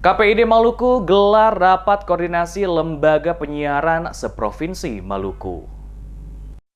KPID Maluku gelar rapat koordinasi lembaga penyiaran seprovinsi Maluku.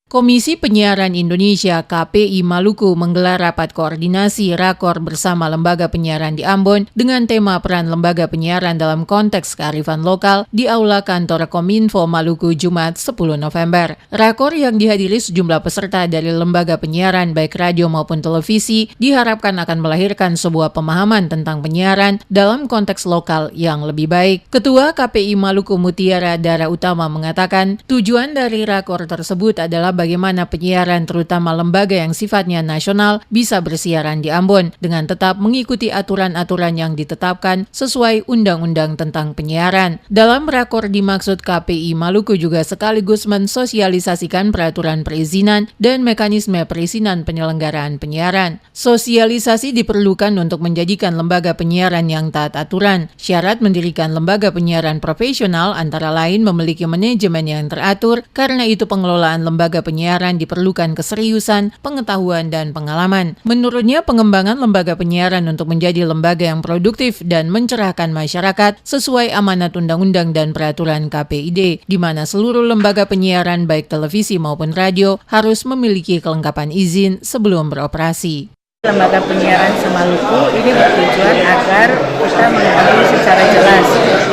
Komisi Penyiaran Indonesia (KPI) Maluku menggelar rapat koordinasi rakor bersama lembaga penyiaran di Ambon dengan tema peran lembaga penyiaran dalam konteks kearifan lokal di Aula Kantor Kominfo Maluku Jumat 10 November. Rakor yang dihadiri sejumlah peserta dari lembaga penyiaran baik radio maupun televisi diharapkan akan melahirkan sebuah pemahaman tentang penyiaran dalam konteks lokal yang lebih baik. Ketua KPI Maluku Mutiara Dara Utama mengatakan tujuan dari rakor tersebut adalah bagaimana penyiaran terutama lembaga yang sifatnya nasional bisa bersiaran di Ambon dengan tetap mengikuti aturan-aturan yang ditetapkan sesuai undang-undang tentang penyiaran. Dalam rakor dimaksud KPI Maluku juga sekaligus mensosialisasikan peraturan perizinan dan mekanisme perizinan penyelenggaraan penyiaran. Sosialisasi diperlukan untuk menjadikan lembaga penyiaran yang taat aturan. Syarat mendirikan lembaga penyiaran profesional antara lain memiliki manajemen yang teratur, karena itu pengelolaan lembaga penyiaran diperlukan keseriusan, pengetahuan, dan pengalaman. Menurutnya, pengembangan lembaga penyiaran untuk menjadi lembaga yang produktif dan mencerahkan masyarakat sesuai amanat undang-undang dan peraturan KPID, di mana seluruh lembaga penyiaran baik televisi maupun radio harus memiliki kelengkapan izin sebelum beroperasi. Lembaga penyiaran Semaluku ini bertujuan agar kita mengetahui secara jelas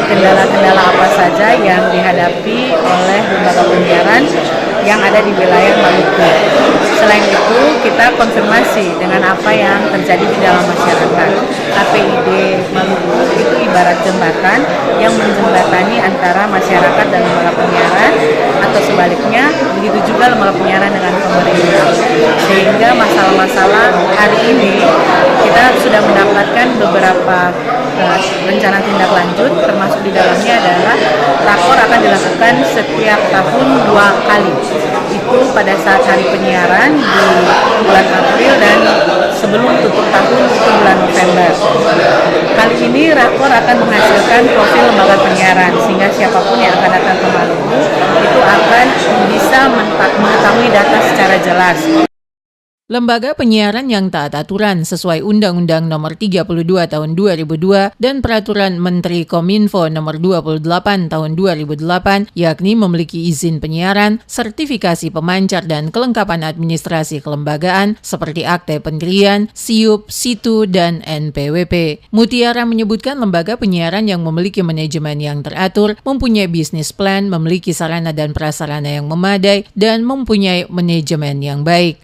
kendala-kendala apa saja yang dihadapi oleh lembaga penyiaran yang ada di wilayah Maluku. Selain itu, kita konfirmasi dengan apa yang terjadi di dalam masyarakat. KPID Maluku itu ibarat jembatan yang menjembatani antara masyarakat dan lembaga penyiaran, atau sebaliknya, begitu juga lembaga penyiaran dengan pemerintah. Sehingga masalah-masalah hari ini kita sudah mendapatkan beberapa rencana tindak lanjut, termasuk di dalamnya adalah rakor akan dilakukan setiap tahun 2 kali. Itu pada saat hari penyiaran di bulan April dan sebelum tutup tahun itu bulan November. Kali ini rakor akan menghasilkan profil lembaga penyiaran sehingga siapapun yang akan datang ke Maluku itu akan bisa mengetahui data secara jelas. Lembaga penyiaran yang taat aturan sesuai Undang-Undang Nomor 32 Tahun 2002 dan Peraturan Menteri Kominfo Nomor 28 Tahun 2008, yakni memiliki izin penyiaran, sertifikasi pemancar dan kelengkapan administrasi kelembagaan seperti akte pendirian, SIUP, SITU, dan NPWP. Mutiara menyebutkan lembaga penyiaran yang memiliki manajemen yang teratur, mempunyai bisnis plan, memiliki sarana dan prasarana yang memadai, dan mempunyai manajemen yang baik.